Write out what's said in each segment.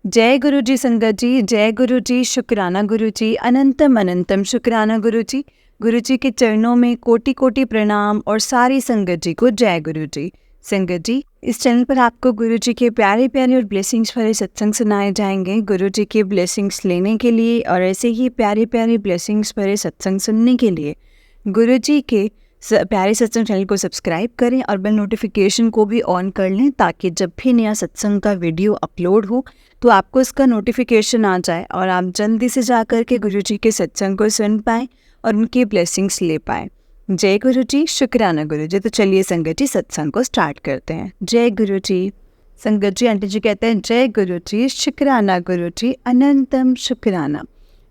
जय गुरु जी संगत जी, जय गुरु जी, शुक्राना गुरु जी, अनंतम अनंतम शुक्राना गुरु जी। गुरु जी के चरणों में कोटि कोटि प्रणाम और सारी संगत जी को जय गुरु जी। संगत जी, इस चैनल पर आपको गुरु जी के प्यारे प्यारे और ब्लेसिंग्स भरे सत्संग सुनाए जाएंगे। गुरु जी के ब्लेसिंग्स लेने के लिए और ऐसे ही प्यारे प्यारे ब्लेसिंग्स भरे सत्संग सुनने के लिए गुरु जी के प्यारे सत्संग चैनल को सब्सक्राइब करें और बेल नोटिफिकेशन को भी ऑन कर लें, ताकि जब भी नया सत्संग का वीडियो अपलोड हो तो आपको इसका नोटिफिकेशन आ जाए और आप जल्दी से जा कर के गुरु जी के सत्संग को सुन पाएँ और उनकी ब्लेसिंग्स ले पाएँ। जय गुरु जी, शुक्राना गुरु जी। तो चलिए संगत जी, सत्संग को स्टार्ट करते हैं। जय गुरु जी। संगत जी, आंटी जी कहते हैं जय गुरु जी, शुक्राना गुरु जी, अनंतम शुक्राना।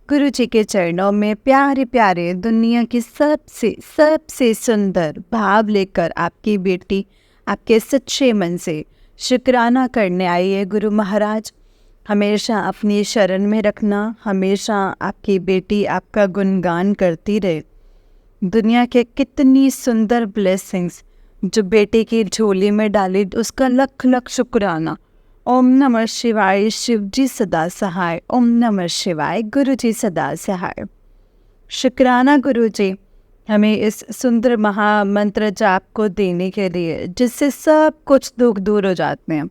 गुरु जी के चरणों में प्यारे प्यारे दुनिया की सबसे सुंदर भाव लेकर आपकी बेटी आपके सच्चे मन से शुक्राना करने आई है। गुरु महाराज, हमेशा अपनी शरण में रखना, हमेशा आपकी बेटी आपका गुणगान करती रहे। दुनिया के कितनी सुंदर ब्लेसिंग्स जो बेटे की झोली में डाली, उसका लख लख शुक्राना। ओम नमः शिवाय, शिव जी सदा सहाय। ओम नमः शिवाय, गुरु जी सदा सहाय। शुक्राना गुरु जी, हमें इस सुंदर महामंत्र जाप को देने के लिए, जिससे सब कुछ दुख दूर हो जाते हैं,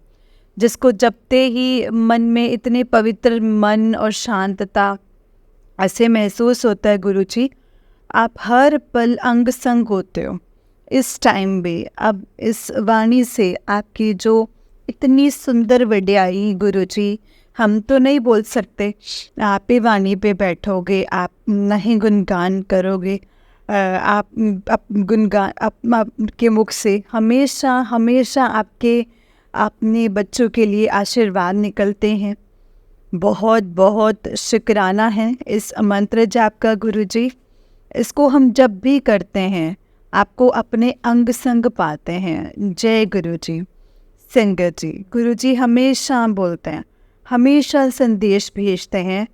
जिसको जपते ही मन में इतने पवित्र मन और शांतता ऐसे महसूस होता है। गुरु जी, आप हर पल अंग संग होते हो। इस टाइम भी अब इस वाणी से आपकी जो इतनी सुंदर वड्याई गुरु जी, हम तो नहीं बोल सकते। आप ही वाणी पे बैठोगे, आप नहीं गुणगान करोगे। आप गुणगान आपके मुख से हमेशा हमेशा आपके अपने बच्चों के लिए आशीर्वाद निकलते हैं। बहुत बहुत शुक्राना है इस मंत्र जाप का गुरु जी। इसको हम जब भी करते हैं आपको अपने अंग संग पाते हैं। जय गुरु जी। संगत जी, गुरु जी हमेशा बोलते हैं, हमेशा संदेश भेजते हैं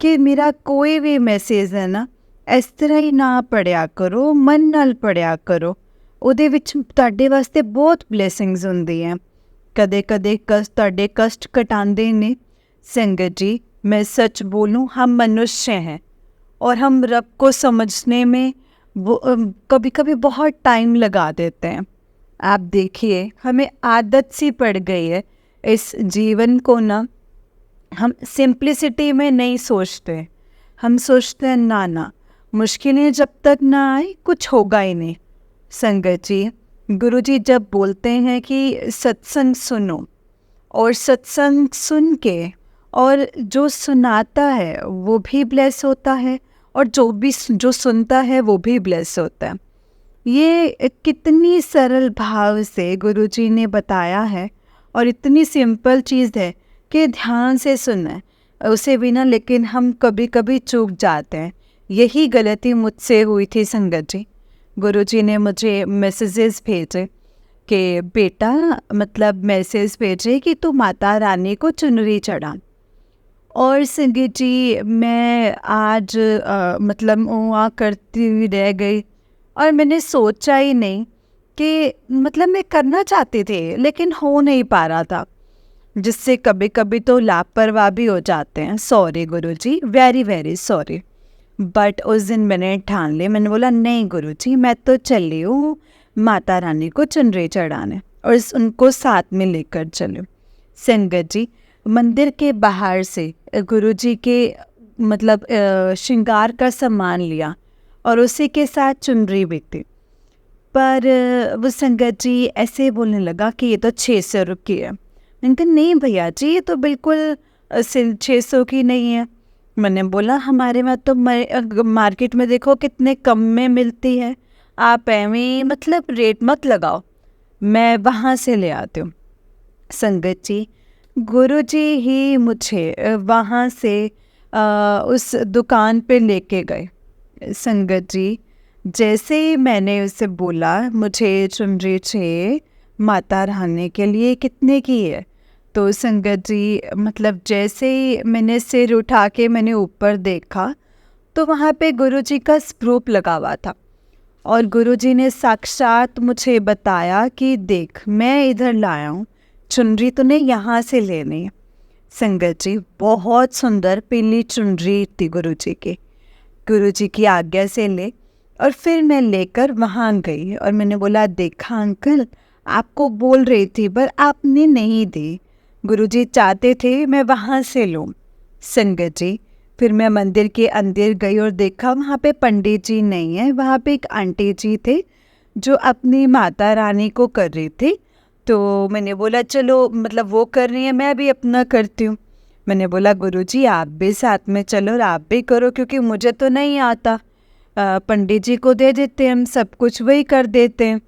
कि मेरा कोई भी मैसेज है ना, इस तरह ही ना पढ़िया करो, मन नाल पढ़िया करो। ਉਹਦੇ ਵਿੱਚ ਤੁਹਾਡੇ ਵਾਸਤੇ बहुत ब्लेसिंग्स ਹੁੰਦੀ ਹੈ। कदे कदे ਤੁਹਾਡੇ कष्ट ਘਟਾਉਂਦੇ ਨੇ। संगत जी, मैं सच बोलूं, हम मनुष्य हैं और हम रब को समझने में वो कभी कभी बहुत टाइम लगा देते हैं। आप देखिए, हमें आदत सी पड़ गई है इस जीवन को ना, हम सिंप्लिसिटी में नहीं सोचते। हम सोचते हैं ना मुश्किलें जब तक ना आए कुछ होगा ही नहीं। संगत जी, गुरु जी जब बोलते हैं कि सत्संग सुनो, और सत्संग सुन के और जो सुनाता है वो भी ब्लेस होता है, और जो सुनता है वो भी ब्लेस होता है। ये कितनी सरल भाव से गुरु जी ने बताया है, और इतनी सिंपल चीज़ है कि ध्यान से सुनना है उसे भी ना, लेकिन हम कभी कभी चूक जाते हैं। यही गलती मुझसे हुई थी संगत जी। गुरु जी ने मुझे मैसेजेस भेजे कि बेटा, मतलब मैसेज भेजे कि तू माता रानी को चुनरी चढ़ा। और संगत जी, मैं आज मतलब वहाँ करती हुई रह गई, और मैंने सोचा ही नहीं कि मतलब मैं करना चाहती थी लेकिन हो नहीं पा रहा था, जिससे कभी कभी तो लापरवाह भी हो जाते हैं। Sorry Guru ji, very very sorry. But उस दिन मैंने ठान लिया, मैंने बोला नहीं गुरु जी, मैं तो चली हूँ माता रानी को चुनरी चढ़ाने, और उनको साथ में लेकर चलूँ। संगत जी, मंदिर के बाहर से गुरु जी के मतलब श्रृंगार का सामान लिया और उसी के साथ चुनरी भी थी। पर वो संगत जी ऐसे बोलने लगा कि ये तो 600 रुपये की है। मैंने कहा नहीं भैया जी, ये तो बिल्कुल 600 की नहीं है। मैंने बोला हमारे वहाँ तो मार्केट में देखो कितने कम में मिलती है, आप ऐਵੇਂ मतलब रेट मत लगाओ, मैं वहाँ से ले आती हूँ। संगत जी, गुरु जी ही मुझे वहाँ से उस दुकान पे लेके गए। संगत जी, जैसे ही मैंने उसे बोला मुझे चुनरी चाहिए माता रानी के लिए, कितने की है, तो संगत जी मतलब जैसे ही मैंने सिर उठा के मैंने ऊपर देखा तो वहाँ पे गुरु जी का स्वरूप लगा हुआ था, और गुरु जी ने साक्षात मुझे बताया कि देख, मैं इधर लाया हूँ, चुनरी तूने यहाँ से लेनी है। संगत जी बहुत सुंदर पीली चुनरी थी गुरु जी की आज्ञा से ले, और फिर मैं लेकर वहाँ गई और मैंने बोला, देखा अंकल, आपको बोल रही थी पर आपने नहीं दी। गुरुजी चाहते थे मैं वहाँ से लूँ। संगत जी फिर मैं मंदिर के अंदर गई और देखा वहाँ पे पंडित जी नहीं है, वहाँ पे एक आंटी जी थे जो अपनी माता रानी को कर रही थी। तो मैंने बोला चलो, मतलब वो कर रही है मैं भी अपना करती हूँ। मैंने बोला गुरुजी आप भी साथ में चलो और आप भी करो, क्योंकि मुझे तो नहीं आता। पंडित जी को दे देते हैं, हम सब कुछ वही कर देते हैं।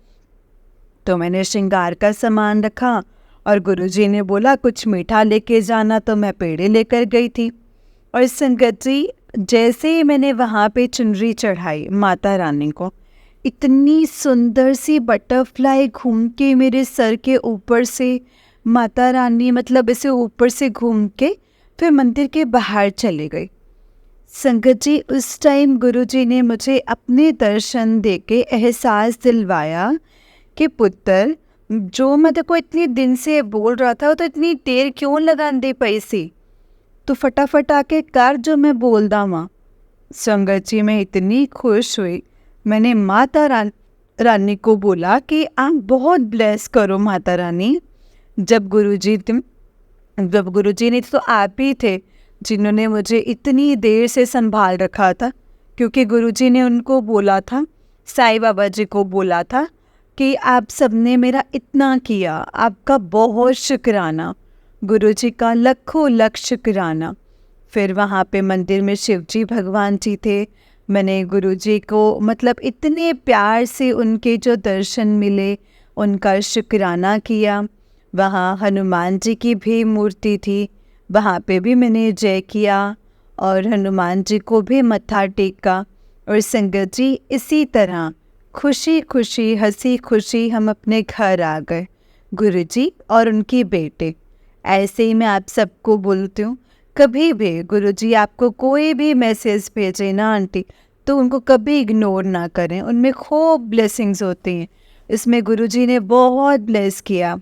तो मैंने श्रृंगार का सामान रखा और गुरुजी ने बोला कुछ मीठा लेके जाना, तो मैं पेड़े लेकर गई थी। और संगत जी जैसे ही मैंने वहाँ पे चुनरी चढ़ाई माता रानी को, इतनी सुंदर सी बटरफ्लाई घूम के मेरे सर के ऊपर से, माता रानी मतलब ऐसे ऊपर से घूम के फिर मंदिर के बाहर चली गई। संगत जी उस टाइम गुरुजी ने मुझे अपने दर्शन देके एहसास दिलवाया कि पुत्र, जो मैं तेको इतनी दिन से बोल रहा था वो तो इतनी देर क्यों लगांदे पई सी, तो फटाफट आके कर जो मैं बोलदा वां। संगत जी मैं इतनी खुश हुई, मैंने माता रानी को बोला कि आप बहुत ब्लेस करो माता रानी। जब गुरुजी ने तो आप ही थे जिन्होंने मुझे इतनी देर से संभाल रखा था, क्योंकि गुरुजी ने उनको बोला था, साईं बाबा जी को बोला था कि आप सबने मेरा इतना किया, आपका बहुत शुक्राना, गुरुजी का लखों लख शुक्राना। फिर वहाँ पे मंदिर में शिवजी भगवान जी थे। मैंने गुरुजी को मतलब इतने प्यार से उनके जो दर्शन मिले उनका शुक्राना किया। वहाँ हनुमान जी की भी मूर्ति थी, वहाँ पे भी मैंने जय किया और हनुमान जी को भी मत्था टेका। और संगत जी इसी तरह खुशी खुशी हंसी खुशी हम अपने घर आ गए। गुरुजी और उनकी बेटे, ऐसे ही मैं आप सबको बोलती हूँ, कभी भी गुरुजी आपको कोई भी मैसेज भेजे ना आंटी, तो उनको कभी इग्नोर ना करें, उनमें खूब ब्लेसिंग्स होती हैं। इसमें गुरुजी ने बहुत ब्लेस किया।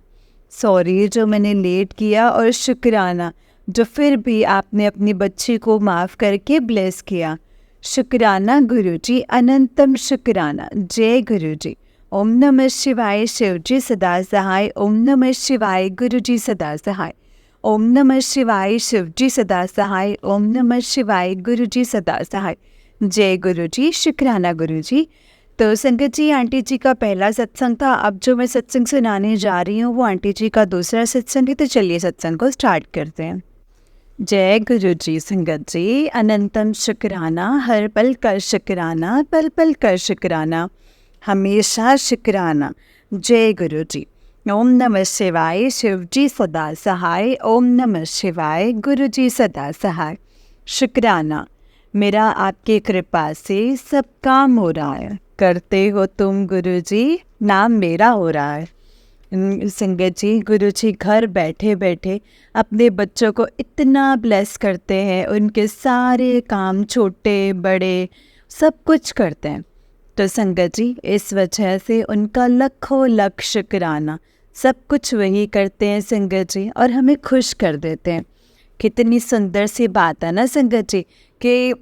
सॉरी जो मैंने लेट किया, और शुक्राना जो फिर भी आपने अपनी बच्ची को माफ़ करके ब्लेस किया। शुक्राना गुरुजी, अनंतम शुक्राना। जय गुरुजी। ओम नमः शिवाय, शिवजी सदा सहाय। ओम नमः शिवाय, गुरुजी सदा सहाय। ओम नमः शिवाय, शिवजी सदा सहाय। ओम नमः शिवाय, गुरुजी सदा सहाय। जय गुरुजी, शुक्राना गुरुजी। तो संगत जी आंटी जी का पहला सत्संग था। अब जो मैं सत्संग सुनाने जा रही हूँ वो आंटी जी का दूसरा सत्संग है। तो चलिए सत्संग को स्टार्ट करते हैं। जय गुरु जी। संगत जी अनंतम शुक्राना, हर पल कर शुक्राना, पल पल कर शुक्राना, हमेशा शुक्राना। जय गुरु जी। ओम नमः शिवाय, शिव जी सदा सहाय। ओम नमः शिवाय, गुरु जी सदा सहाय। शुक्राना, मेरा आपकी कृपा से सब काम हो रहा है। करते हो तुम गुरु जी, नाम मेरा हो रहा है। संगत जी गुरु जी घर बैठे बैठे अपने बच्चों को इतना ब्लेस करते हैं, उनके सारे काम छोटे बड़े सब कुछ करते हैं। तो संगत जी इस वजह से उनका लखों लख शुक्राना। सब कुछ वही करते हैं संगत जी, और हमें खुश कर देते हैं। कितनी सुंदर सी बात है ना संगत जी, कि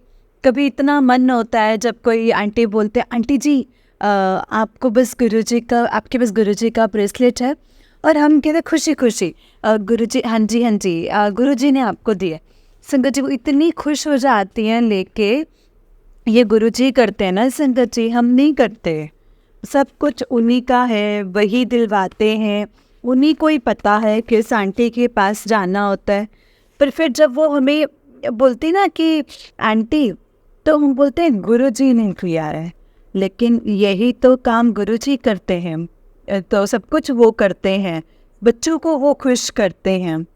कभी इतना मन होता है जब कोई आंटी बोलते हैं, आंटी जी आपको बस गुरुजी का, आपके पास गुरुजी का ब्रेसलेट है, और हम कहते खुशी खुशी गुरुजी, हाँ जी हाँ जी, गुरुजी ने आपको दिया। संगत जी वो इतनी खुश हो जाती हैं लेके। ये गुरुजी करते हैं ना संगत जी, हम नहीं करते। सब कुछ उन्हीं का है, वही दिलवाते हैं, उन्हीं को ही पता है किस आंटी के पास जाना होता है। पर फिर जब वो हमें बोलती ना कि आंटी, तो हम बोलते हैं गुरुजी ने किया है। लेकिन यही तो काम गुरुजी करते हैं, तो सब कुछ वो करते हैं, बच्चों को वो खुश करते हैं।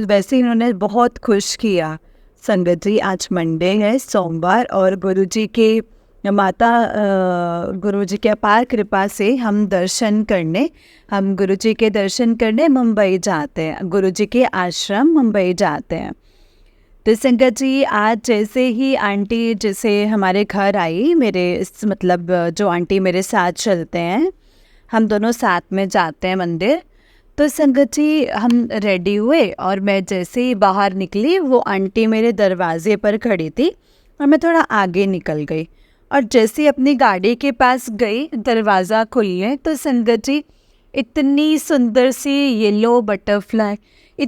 वैसे इन्होंने बहुत खुश किया। संगत जी आज मंडे है, सोमवार, और गुरुजी के माता गुरुजी के अपार कृपा से हम गुरुजी के दर्शन करने मुंबई जाते हैं, गुरुजी के आश्रम मुंबई जाते हैं। तो संगत जी आज जैसे ही आंटी जैसे हमारे घर आई, मतलब जो आंटी मेरे साथ चलते हैं, हम दोनों साथ में जाते हैं मंदिर। तो संगत जी हम रेडी हुए और मैं जैसे ही बाहर निकली वो आंटी मेरे दरवाजे पर खड़ी थी और मैं थोड़ा आगे निकल गई। और जैसे ही अपनी गाड़ी के पास गई, दरवाज़ा खुलने, तो संगत जी इतनी सुंदर सी येलो बटरफ्लाई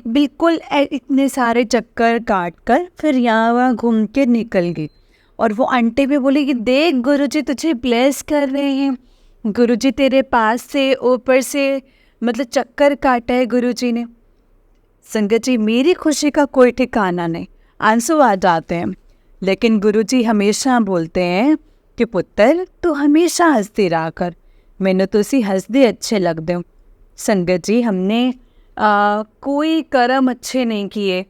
बिल्कुल इतने सारे चक्कर काट कर फिर यहाँ वहाँ घूम के निकल गई। और वो आंटी भी बोली कि देख गुरुजी तुझे ब्लेस कर रहे हैं, गुरुजी तेरे पास से ऊपर से मतलब चक्कर काटा है गुरुजी ने। संगत जी मेरी खुशी का कोई ठिकाना नहीं, आंसू आ जाते हैं, लेकिन गुरुजी हमेशा बोलते हैं कि पुत्र तू हमेशा हंसती रहा कर, मैंने तो उसी हंसदे अच्छे लगते हूँ। संगत जी हमने कोई कर्म अच्छे नहीं किए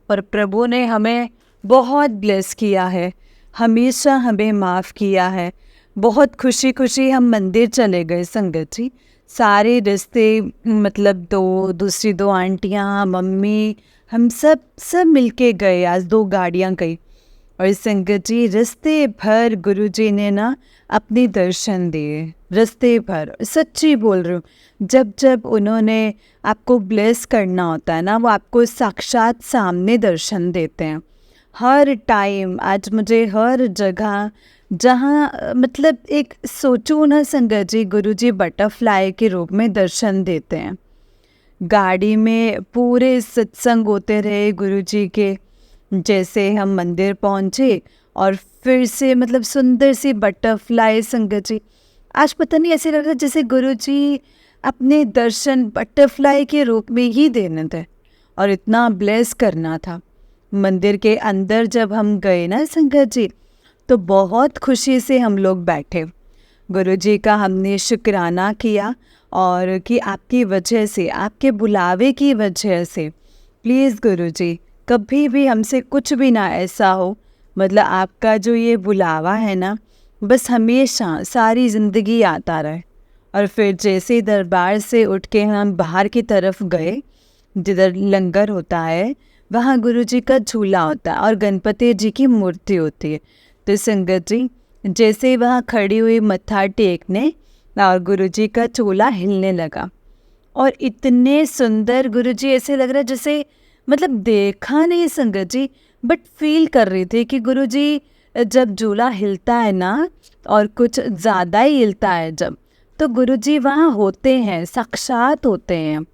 पर प्रभु ने हमें बहुत ब्लेस किया है, हमेशा हमें माफ़ किया है। बहुत खुशी खुशी हम मंदिर चले गए संगत जी, सारे रिश्ते मतलब दूसरी दो आंटियाँ, मम्मी, हम सब मिलके गए। आज 2 गाड़ियाँ गई और संगत जी रास्ते भर गुरुजी ने ना अपने दर्शन दिए, रास्ते भर। सच्ची बोल रही हूँ, जब जब उन्होंने आपको ब्लेस करना होता है ना, वो आपको साक्षात सामने दर्शन देते हैं। हर टाइम आज मुझे हर जगह जहाँ मतलब एक सोचूं ना संगत जी, गुरुजी बटरफ्लाई के रूप में दर्शन देते हैं। गाड़ी में पूरे सत्संग होते रहे गुरुजी के। जैसे हम मंदिर पहुँचे और फिर से मतलब सुंदर सी बटरफ्लाई संगत जी, आज पता नहीं ऐसे लग रहा जैसे गुरुजी अपने दर्शन बटरफ्लाई के रूप में ही देने थे और इतना ब्लेस करना था। मंदिर के अंदर जब हम गए ना संगत जी, तो बहुत खुशी से हम लोग बैठे, गुरुजी का हमने शुक्राना किया और कि आपकी वजह से, आपके बुलावे की वजह से प्लीज़ गुरुजी कभी भी हमसे कुछ भी ना ऐसा हो, मतलब आपका जो ये बुलावा है ना बस हमेशा सारी ज़िंदगी आता रहे। और फिर जैसे दरबार से उठ के हम बाहर की तरफ गए, जिधर लंगर होता है वहाँ गुरुजी का झूला होता है और गणपति जी की मूर्ति होती है। तो संगत जी जैसे वहाँ खड़ी हुई मत्था टेकने और गुरुजी का झूला हिलने लगा और इतने सुंदर गुरुजी, ऐसे लग रहा है जैसे मतलब देखा नहीं संगत जी, बट फील कर रही थी कि गुरुजी जब झूला हिलता है ना और कुछ ज़्यादा ही हिलता है जब, तो गुरुजी वहाँ होते हैं, साक्षात होते हैं।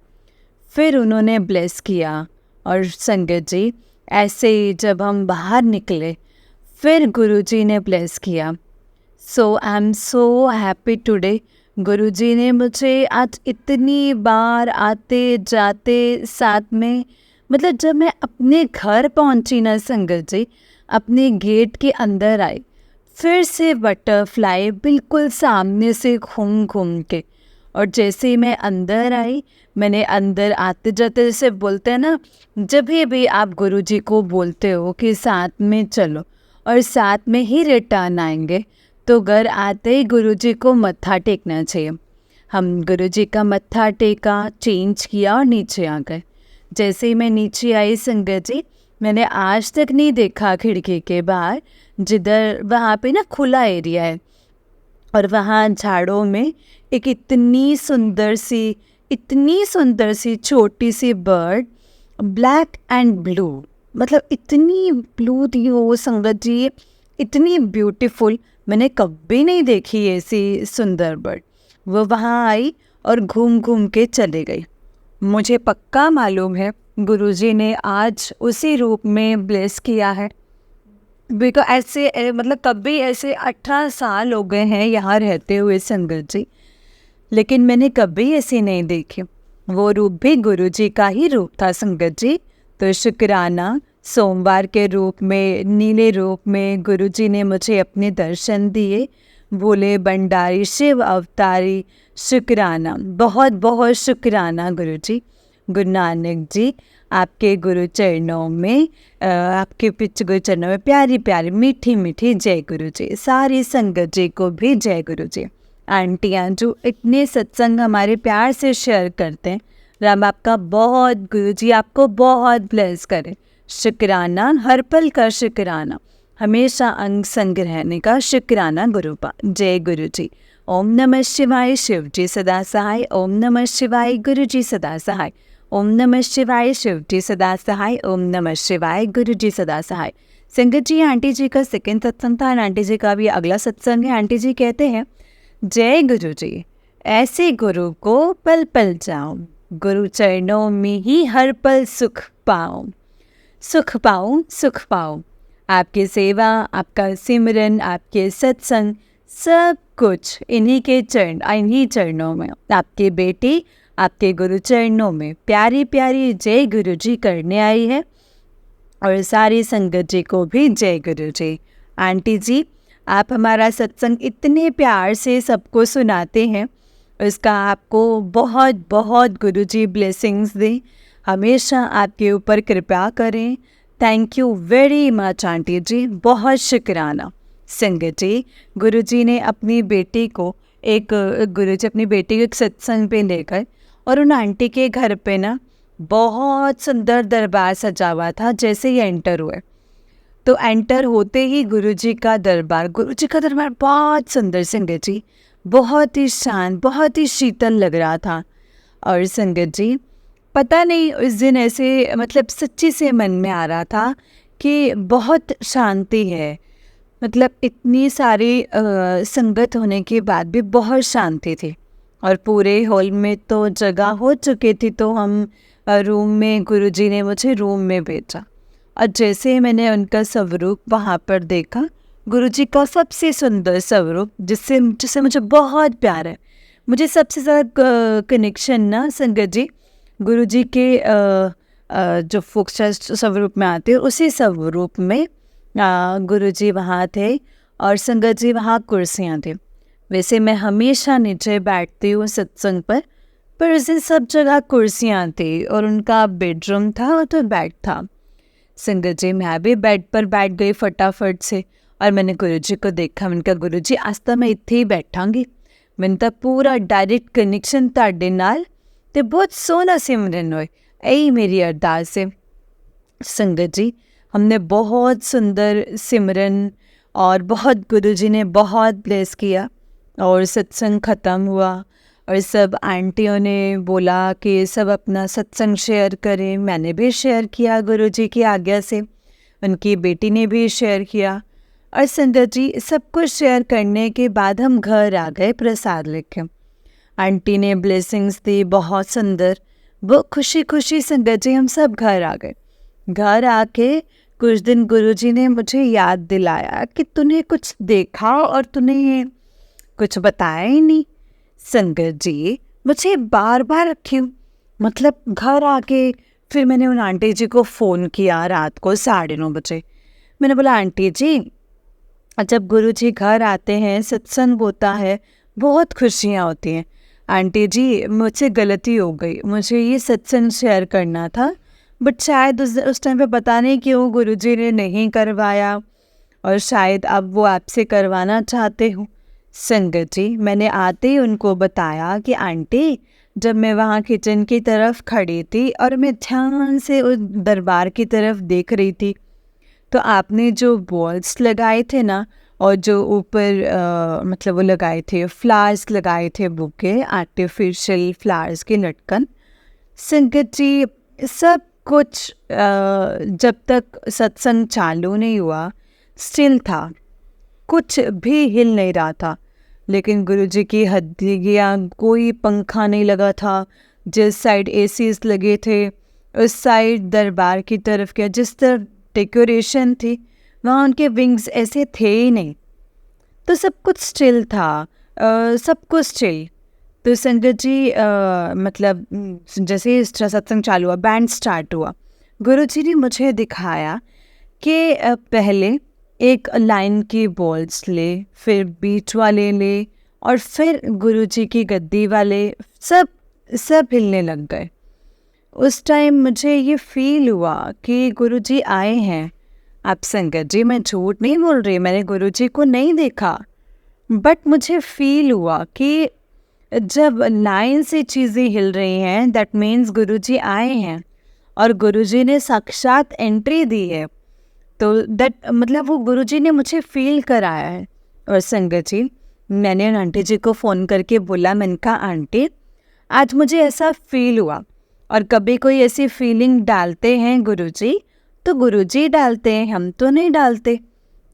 फिर उन्होंने ब्लेस किया और संगत जी ऐसे ही जब हम बाहर निकले फिर गुरुजी ने ब्लेस किया। So I am so happy today. Guruji ने मुझे आज इतनी बार आते जाते साथ में, मतलब जब मैं अपने घर पहुंची ना संगत जी, अपने गेट के अंदर आई, फिर से बटरफ्लाई बिल्कुल सामने से घूम घूम के, और जैसे ही मैं अंदर आई, मैंने अंदर आते जाते जैसे बोलते हैं ना, जब भी आप गुरुजी को बोलते हो कि साथ में चलो और साथ में ही रिटर्न आएंगे, तो घर आते ही गुरुजी को मत्था टेकना चाहिए। हम गुरुजी का मत्था टेका, चेंज किया और नीचे आ गए। जैसे ही मैं नीचे आई संगत जी, मैंने आज तक नहीं देखा खिड़की के बाहर, जिधर वहाँ पे ना खुला एरिया है और वहाँ झाड़ों में एक इतनी सुंदर सी छोटी सी बर्ड, ब्लैक एंड ब्लू, मतलब इतनी ब्लू थी वो संगत जी, इतनी ब्यूटीफुल, मैंने कभी नहीं देखी ऐसी सुंदर बर्ड। वो वहाँ आई और घूम घूम के चले गई। मुझे पक्का मालूम है गुरुजी ने आज उसी रूप में ब्लेस किया है, बिकॉज ऐसे मतलब कभी ऐसे 18 साल हो गए हैं यहाँ रहते हुए संगत जी, लेकिन मैंने कभी ऐसे नहीं देखी। वो रूप भी गुरुजी का ही रूप था संगत जी। तो शुक्राना, सोमवार के रूप में, नीले रूप में गुरुजी ने मुझे अपने दर्शन दिए। भोले भंडारी शिव अवतारी, शुक्राना, बहुत बहुत शुक्राना गुरुजी। गुरु नानक जी आपके गुरु चरणों में, आपके पिच गुरु चरणों में प्यारी प्यारी मीठी मीठी जय गुरु जी। सारी संगत जी को भी जय गुरु जी। आंटियाँ जो इतने सत्संग हमारे प्यार से शेयर करते हैं, राम आपका बहुत, गुरु जी आपको बहुत ब्लेस करें। शुक्राना, हर पल का शुक्राना, हमेशा अंग संग रहने का शुक्राना गुरुपा। जय गुरु जी। ओम नमः शिवाय शिव जी सदा सहाय, ओम नमः शिवाय गुरु जी सदा सहाय, ओम नमः शिवाय शिव जी सदा सहाय, ओम नमः शिवाय गुरु जी सदा सहाय। संगत जी, आंटी जी का सेकंड सत्संग था और आंटी जी का भी अगला सत्संग है। आंटी जी कहते हैं, जय गुरु जी, ऐसे गुरु को पल पल जाऊं, गुरु चरणों में ही हर पल सुख पाऊं, सुख पाऊं, सुख पाऊं। आपकी सेवा, आपका सिमरन, आपके सत्संग, सब कुछ इन्हीं के चरण, इन्हीं चरणों में, आपके बेटी, आपके गुरु चरणों में प्यारी प्यारी जय गुरु जी करने आई है। और सारी संगत जी को भी जय गुरु जी। आंटी जी, आप हमारा सत्संग इतने प्यार से सबको सुनाते हैं, उसका आपको बहुत बहुत गुरु जी ब्लेसिंग्स दें, हमेशा आपके ऊपर कृपा करें। Thank you very much aunty ji, बहुत शुक्राना। संगत जी, गुरु जी ने अपनी बेटी को गुरु जी अपनी बेटी को एक सत्संग पे लेकर, और उन आंटी के घर पे ना बहुत सुंदर दरबार सजा हुआ था। जैसे ही एंटर हुए तो एंटर होते ही गुरुजी का दरबार बहुत सुंदर, संगत जी, बहुत ही शांत, बहुत ही शीतल लग रहा था। और संगत जी, पता नहीं उस दिन ऐसे मतलब सच्ची से मन में आ रहा था कि बहुत शांति है, मतलब इतनी सारी संगत होने के बाद भी बहुत शांति थी। और पूरे हॉल में तो जगह हो चुकी थी, तो हम रूम में, गुरुजी ने मुझे रूम में भेजा। और जैसे मैंने उनका स्वरूप वहाँ पर देखा, गुरुजी का सबसे सुंदर स्वरूप, जिससे मुझे बहुत प्यार है। मुझे सबसे ज़्यादा कनेक्शन ना संगत जी, गुरुजी के जो फोक्सा स्वरूप में आते हैं, उसी स्वरूप में गुरुजी वहाँ थे और संगत जी वहाँ कुर्सियाँ थे। वैसे मैं हमेशा नीचे बैठती हूँ सत्संग पर उस दिन सब जगह कुर्सियाँ थी और उनका बेडरूम था और तो बेड था। संगत जी, मैं भी बेड पर बैठ गई फटाफट से और मैंने गुरुजी को देखा। मैंने कहा, गुरुजी आज तो मैं इत्थे ही बैठांगी। मैंने तो पूरा डायरेक्ट कनेक्शन तुहाडे नाल ते बहुत सोहना सिमरन होए, यही मेरी अरदास है। संगत जी, हमने बहुत सुंदर सिमरन और बहुत गुरुजी ने बहुत ब्लेस किया और सत्संग ख़त्म हुआ और सब आंटियों ने बोला कि सब अपना सत्संग शेयर करें। मैंने भी शेयर किया गुरुजी की आज्ञा से, उनकी बेटी ने भी शेयर किया। और संगत जी, सब कुछ शेयर करने के बाद हम घर आ गए प्रसाद लेके। आंटी ने ब्लेसिंग्स दी बहुत सुंदर, वो खुशी खुशी संगत जी हम सब घर आ गए। घर आके कुछ दिन गुरुजी ने मुझे याद दिलाया कि तूने कुछ देखा और तूने कुछ बताया ही नहीं। संगत जी, मुझे बार बार क्यों, मतलब घर आके फिर मैंने उन आंटी जी को फ़ोन किया रात को 9:30 बजे। मैंने बोला, आंटी जी, जब गुरुजी घर आते हैं, सत्संग होता है, बहुत खुशियाँ होती हैं। आंटी जी, मुझसे गलती हो गई, मुझे ये सत्संग शेयर करना था, बट शायद उस टाइम पे पता नहीं क्यों गुरुजी ने नहीं करवाया और शायद अब वो आपसे करवाना चाहते हो। संगत जी, मैंने आते ही उनको बताया कि आंटी, जब मैं वहाँ किचन की तरफ खड़ी थी और मैं ध्यान से उस दरबार की तरफ देख रही थी, तो आपने जो बॉल्स लगाए थे ना, और जो ऊपर मतलब वो लगाए थे, फ्लावर्स लगाए थे, बुके, आर्टिफिशियल फ्लावर्स के लटकन। संगत जी, सब कुछ जब तक सत्संग चालू नहीं हुआ स्टिल था, कुछ भी हिल नहीं रहा था। लेकिन गुरुजी की हथेलियाँ, कोई पंखा नहीं लगा था। जिस साइड एसीज लगे थे उस साइड दरबार की तरफ क्या, जिस तरफ डेकोरेशन थी वहाँ उनके विंग्स ऐसे थे ही नहीं। तो सब कुछ स्टिल था, सब कुछ स्टिल। तो संगत जी, मतलब जैसे सत्संग चालू हुआ, बैंड स्टार्ट हुआ, गुरुजी ने मुझे दिखाया कि पहले एक लाइन की बॉल्स ले, फिर बीच वाले ले, और फिर गुरुजी की गद्दी वाले, सब हिलने लग गए। उस टाइम मुझे ये फील हुआ कि गुरुजी आए हैं। आप संगत जी, मैं झूठ नहीं बोल रही, मैंने गुरुजी को नहीं देखा, बट मुझे फील हुआ कि जब लाइन से चीज़ें हिल रही हैं, दैट मीन्स गुरुजी आए हैं और गुरुजी ने साक्षात एंट्री दी है। तो दैट मतलब वो गुरुजी ने मुझे फील कराया है। और संगत जी, मैंने उन आंटी जी को फ़ोन करके बोला, मैंने कहा आंटी आज मुझे ऐसा फ़ील हुआ, और कभी कोई ऐसी फीलिंग डालते हैं गुरुजी तो गुरुजी डालते हैं, हम तो नहीं डालते,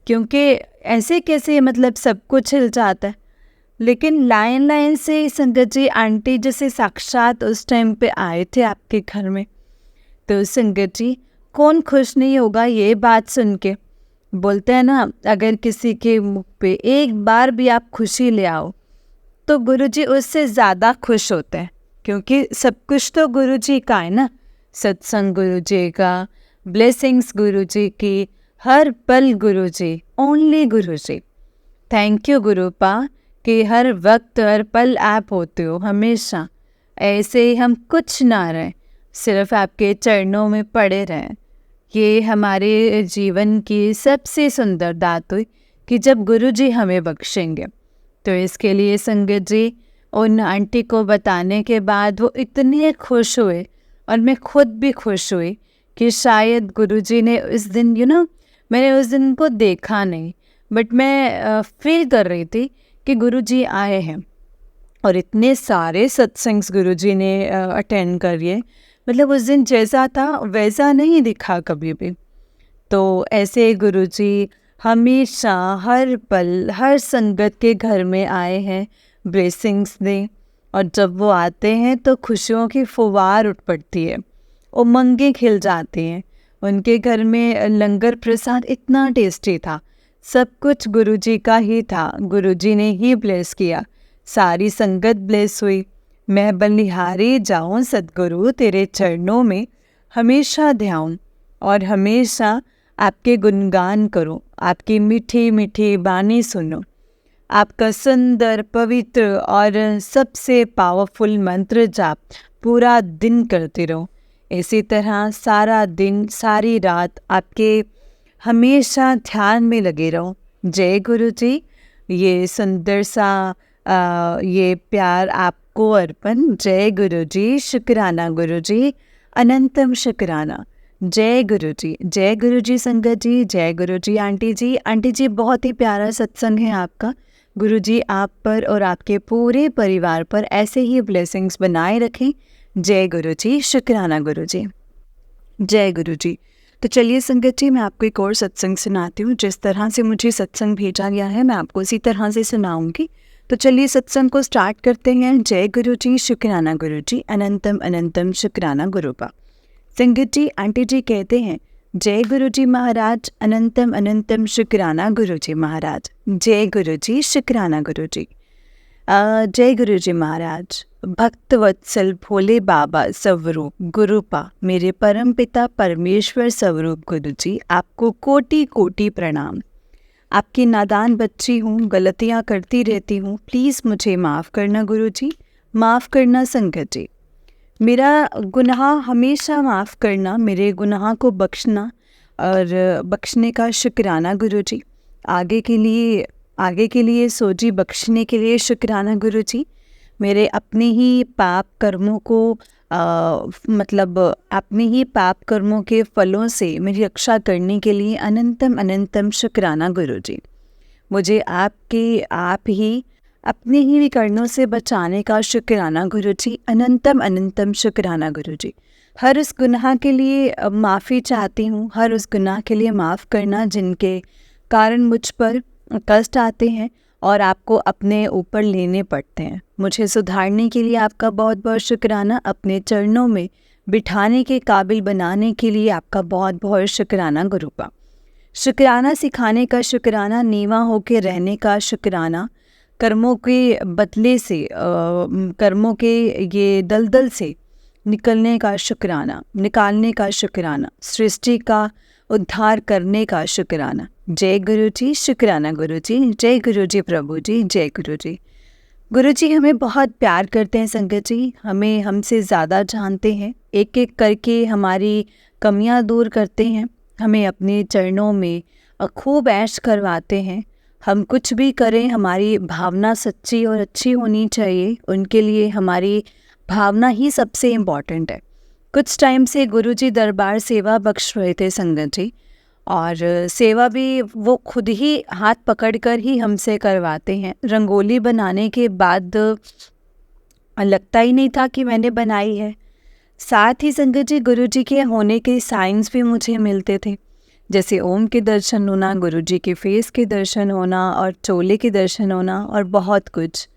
क्योंकि ऐसे कैसे मतलब सब कुछ हिल जाता है। लेकिन लाइन लाइन से संगत जी आंटी जैसे साक्षात उस टाइम पे आए थे आपके घर में। तो संगत जी कौन खुश नहीं होगा ये बात सुन के। बोलते हैं ना, अगर किसी के मुख पे एक बार भी आप खुशी ले आओ तो गुरुजी उससे ज़्यादा खुश होते हैं, क्योंकि सब कुछ तो गुरुजी का है ना। सत्संग गुरुजी का, ब्लेसिंग्स गुरुजी की, हर पल गुरुजी, ओनली गुरुजी। थैंक यू गुरुपा कि हर वक्त हर पल आप होते हो हमेशा। ऐसे ही हम कुछ ना रहें, सिर्फ आपके चरणों में पड़े रहें। ये हमारे जीवन की सबसे सुंदर दात हुई कि जब गुरुजी हमें बख्शेंगे। तो इसके लिए संगत जी उन आंटी को बताने के बाद वो इतने खुश हुए, और मैं खुद भी खुश हुई कि शायद गुरुजी ने उस दिन मैंने उस दिन को देखा नहीं, बट मैं फील कर रही थी कि गुरुजी आए हैं। और इतने सारे सत्संग्स गुरुजी ने अटेंड करिए, मतलब उस दिन जैसा था वैसा नहीं दिखा कभी भी। तो ऐसे गुरुजी हमेशा हर पल हर संगत के घर में आए हैं ब्लेसिंग्स दें, और जब वो आते हैं तो खुशियों की फुहार उठ पड़ती है, उमंगें खिल जाती हैं। उनके घर में लंगर प्रसाद इतना टेस्टी था, सब कुछ गुरुजी का ही था, गुरुजी ने ही ब्लेस किया, सारी संगत ब्लेस हुई। मैं बलिहारी जाऊं सद्गुरु तेरे चरणों में हमेशा ध्यान, और हमेशा आपके गुणगान करो, आपकी मीठी मीठी बानी सुनो, आपका सुंदर पवित्र और सबसे पावरफुल मंत्र जाप पूरा दिन करते रहो। इसी तरह सारा दिन सारी रात आपके हमेशा ध्यान में लगे रहो। जय गुरु जी। ये सुंदर सा ये प्यार आपको अर्पण। जय गुरु जी। शुक्राना गुरु जी, अनंतम शुक्राना। जय गुरु जी। जय गुरु जी संगत जी। जय गुरु जी आंटी जी। आंटी जी बहुत ही प्यारा सत्संग है आपका। गुरु जी आप पर और आपके पूरे परिवार पर ऐसे ही ब्लेसिंग्स बनाए रखें। जय गुरु जी। शुक्राना गुरु जी। जय गुरु जी। तो चलिए संगत जी, मैं आपको एक और सत्संग सुनाती हूँ। जिस तरह से मुझे सत्संग भेजा गया है मैं आपको उसी तरह से सुनाऊंगी। तो चलिए सत्संग को स्टार्ट करते हैं। जय गुरु जी। शुक्राना गुरु जी, अनंतम अनंतम शुक्राना गुरुपा। संगत जी आंटी जी कहते हैं, जय गुरु जी महाराज, अनंतम अनंतम शुक्राना गुरु जी महाराज। जय गुरु जी। शुक्राना गुरु जी। जय गुरु जी महाराज। भक्त वत्सल भोले बाबा स्वरूप गुरुपा, मेरे परम पिता परमेश्वर स्वरूप गुरु जी, आपको कोटि कोटि प्रणाम। आपकी नादान बच्ची हूँ, गलतियाँ करती रहती हूँ, प्लीज़ मुझे माफ़ करना गुरु जी, माफ़ करना संगत जी। मेरा गुनाह हमेशा माफ़ करना, मेरे गुनाह को बख्शना और बख्शने का शुक्राना गुरु जी। आगे के लिए सोजी बख्शने के लिए शुक्राना गुरु जी। मेरे अपने ही पाप कर्मों को अपने ही पाप कर्मों के फलों से मेरी रक्षा करने के लिए अनंतम अनंतम शुक्राना गुरु जी। मुझे आप ही अपने ही कर्णों से बचाने का शुक्राना गुरु जी। अनंतम अनंतम शुक्राना गुरु जी। हर उस गुनाह के लिए माफ़ी चाहती हूँ, हर उस गुनाह के लिए माफ़ करना जिनके कारण मुझ पर कष्ट आते हैं और आपको अपने ऊपर लेने पड़ते हैं। मुझे सुधारने के लिए आपका बहुत बहुत शुक्राना। अपने चरणों में बिठाने के काबिल बनाने के लिए आपका बहुत बहुत शुक्राना गुरुपा। शुक्राना सिखाने का शुक्राना, नीवा होके रहने का शुक्राना, कर्मों के बदले से कर्मों के ये दलदल से निकालने का शुक्राना, सृष्टि का उद्धार करने का शुक्राना। जय गुरु जी। शुक्राना गुरु जी। जय गुरु जी प्रभु जी। जय गुरु जी। गुरु जी हमें बहुत प्यार करते हैं संगत जी, हमें हमसे ज़्यादा जानते हैं, एक एक करके हमारी कमियां दूर करते हैं, हमें अपने चरणों में खूब ऐश करवाते हैं। हम कुछ भी करें हमारी भावना सच्ची और अच्छी होनी चाहिए, उनके लिए हमारी भावना ही सबसे इम्पॉर्टेंट है। कुछ टाइम से गुरुजी दरबार सेवा बख्श रहे थे संगत जी, और सेवा भी वो खुद ही हाथ पकड़कर ही हमसे करवाते हैं। रंगोली बनाने के बाद लगता ही नहीं था कि मैंने बनाई है। साथ ही संगत जी गुरुजी के होने के साइंस भी मुझे मिलते थे, जैसे ओम के दर्शन होना, गुरुजी के फेस के दर्शन होना और चोले के दर्शन होना और बहुत कुछ।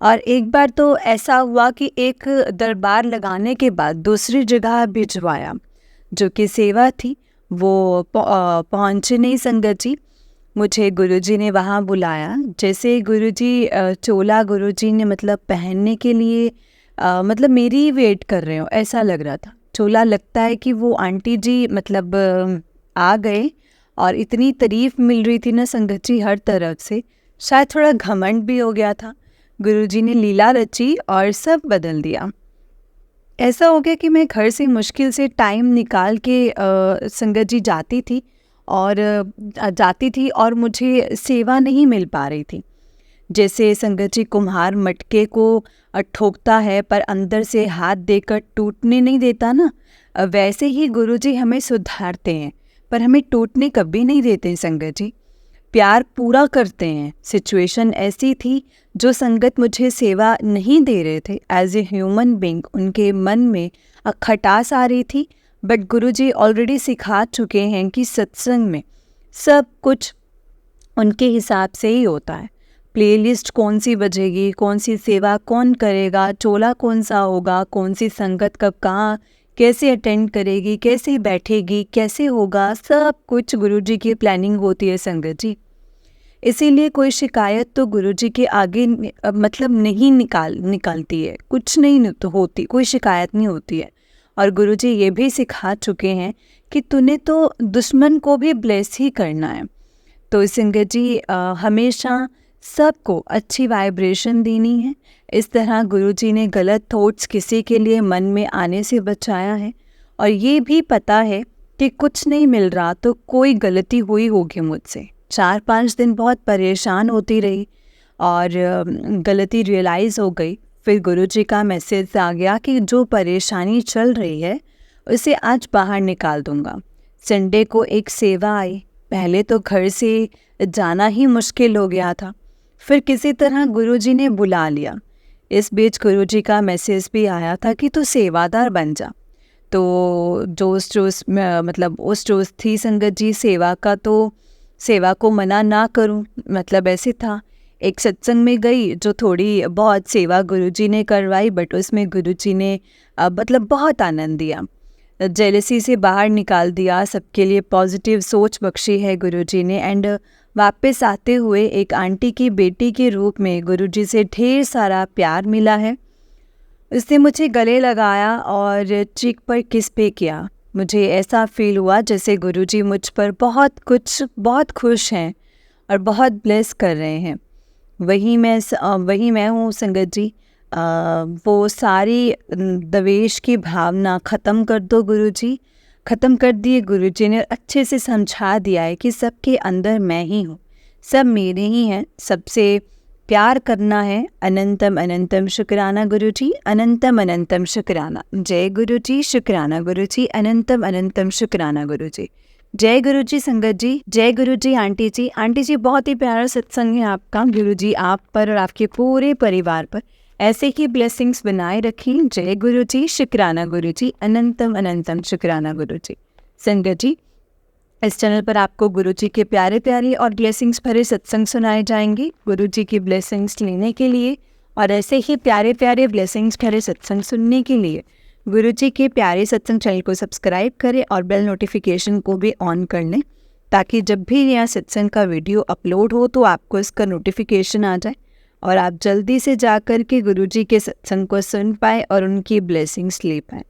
और एक बार तो ऐसा हुआ कि एक दरबार लगाने के बाद दूसरी जगह भिजवाया, जो कि सेवा थी, वो पहुँचे नहीं संगत जी। मुझे गुरुजी ने वहाँ बुलाया। जैसे गुरुजी चोला गुरुजी ने मतलब पहनने के लिए मतलब मेरी ही वेट कर रहे हो ऐसा लग रहा था। चोला लगता है कि वो आंटी जी मतलब आ गए और इतनी तारीफ मिल रही थी ना संगत जी हर तरफ से, शायद थोड़ा घमंड भी हो गया था। गुरुजी ने लीला रची और सब बदल दिया। ऐसा हो गया कि मैं घर से मुश्किल से टाइम निकाल के संगत जी जाती थी और मुझे सेवा नहीं मिल पा रही थी। जैसे संगत जी कुम्हार मटके को ठोकता है पर अंदर से हाथ देकर टूटने नहीं देता ना, वैसे ही गुरुजी हमें सुधारते हैं पर हमें टूटने कभी नहीं देते संगत जी, प्यार पूरा करते हैं। सिचुएशन ऐसी थी जो संगत मुझे सेवा नहीं दे रहे थे। एज ए ह्यूमन बीइंग उनके मन में खटास आ रही थी, बट गुरुजी ऑलरेडी सिखा चुके हैं कि सत्संग में सब कुछ उनके हिसाब से ही होता है। प्लेलिस्ट कौन सी बजेगी, कौन सी सेवा कौन करेगा, चोला कौन सा होगा, कौन सी संगत कब कहाँ कैसे अटेंड करेगी, कैसे बैठेगी, कैसे होगा, सब कुछ गुरुजी की प्लानिंग होती है संगत जी। इसीलिए कोई शिकायत तो गुरुजी के आगे मतलब नहीं निकलती है, कुछ नहीं तो होती, कोई शिकायत नहीं होती है। और गुरुजी ये भी सिखा चुके हैं कि तूने तो दुश्मन को भी ब्लेस ही करना है। तो संगत जी हमेशा सबको अच्छी वाइब्रेशन देनी है। इस तरह गुरुजी ने गलत थॉट्स किसी के लिए मन में आने से बचाया है। और ये भी पता है कि कुछ नहीं मिल रहा तो कोई गलती हुई होगी मुझसे। 4-5 दिन बहुत परेशान होती रही और गलती रियलाइज़ हो गई। फिर गुरुजी का मैसेज आ गया कि जो परेशानी चल रही है उसे आज बाहर निकाल दूंगा। संडे को एक सेवा आई। पहले तो घर से जाना ही मुश्किल हो गया था, फिर किसी तरह गुरुजी ने बुला लिया। इस बीच गुरुजी का मैसेज भी आया था कि तू सेवादार बन जा। तो जोश मतलब उस जोश थी संगत जी सेवा का, तो सेवा को मना ना करूं मतलब ऐसे था। एक सत्संग में गई जो थोड़ी बहुत सेवा गुरुजी ने करवाई, बट उसमें गुरुजी ने मतलब बहुत आनंद दिया, जेलसी से बाहर निकाल दिया, सबके लिए पॉजिटिव सोच बख्शी है गुरुजी ने। एंड वापस आते हुए एक आंटी की बेटी के रूप में गुरुजी से ढेर सारा प्यार मिला है। उसने मुझे गले लगाया और चीख पर किस पे किया। मुझे ऐसा फील हुआ जैसे गुरुजी मुझ पर बहुत खुश हैं और बहुत ब्लेस कर रहे हैं। वही मैं हूँ संगत जी। वो सारी द्वेष की भावना ख़त्म कर दो गुरुजी। ख़त्म कर दिए गुरुजी ने, अच्छे से समझा दिया है कि सबके अंदर मैं ही हूँ, सब मेरे ही हैं, सबसे प्यार करना है। अनंतम अनंतम शुक्राना गुरुजी, अनंतम अनंतम शुक्राना। जय गुरुजी, शुक्राना गुरुजी, अनंतम अनंतम शुक्राना गुरुजी। जय गुरुजी संगत जी, जय गुरुजी आंटी जी। आंटी जी बहुत ही प्यारा सत्संग है आपका। गुरुजी आप पर और आपके पूरे परिवार पर ऐसे ही ब्लेसिंग्स बनाए रखें। जय गुरुजी, शुक्राना गुरुजी, अनंतम अनंतम शुक्राना गुरुजी। संगत जी इस चैनल पर आपको गुरुजी के प्यारे प्यारे और ब्लेसिंग्स भरे सत्संग सुनाए जाएंगे। गुरुजी की ब्लेसिंग्स लेने के लिए और ऐसे ही प्यारे प्यारे ब्लेसिंग्स भरे सत्संग सुनने के लिए गुरुजी के प्यारे सत्संग चैनल को सब्सक्राइब करें और बेल नोटिफिकेशन को भी ऑन कर लें, ताकि जब भी यह सत्संग का वीडियो अपलोड हो तो आपको इसका नोटिफिकेशन आ जाए और आप जल्दी से जाकर के गुरुजी के सत्संग को सुन पाए और उनकी ब्लेसिंग्स ले पाए।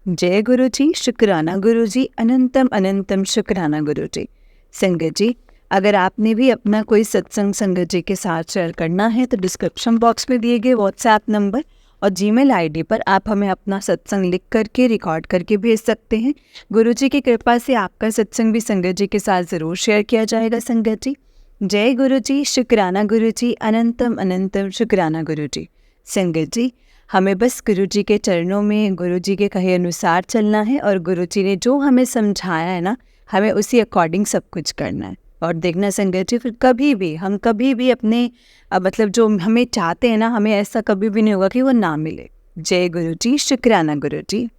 जय गुरुजी, शुक्राना गुरुजी, अनंतम अनंतम शुक्राना गुरुजी। संगत जी अगर आपने भी अपना कोई सत्संग संगत जी के साथ शेयर करना है तो डिस्क्रिप्शन बॉक्स में दिए गए व्हाट्सएप नंबर और जीमेल आईडी पर आप हमें अपना सत्संग लिख करके रिकॉर्ड करके भेज सकते हैं। गुरुजी की कृपा से आपका सत्संग भी संगत जी के साथ ज़रूर शेयर किया जाएगा संगत जी। जय गुरुजी, शुक्राना गुरुजी, अनंतम अनंतम शुक्राना गुरुजी। संगत जी हमें बस गुरुजी के चरणों में गुरुजी के कहे अनुसार चलना है और गुरुजी ने जो हमें समझाया है ना हमें उसी अकॉर्डिंग सब कुछ करना है। और देखना संगत जी, फिर हम कभी भी अपने मतलब जो हमें चाहते हैं ना, हमें ऐसा कभी भी नहीं होगा कि वो ना मिले। जय गुरु जी, शुक्राना गुरु जी।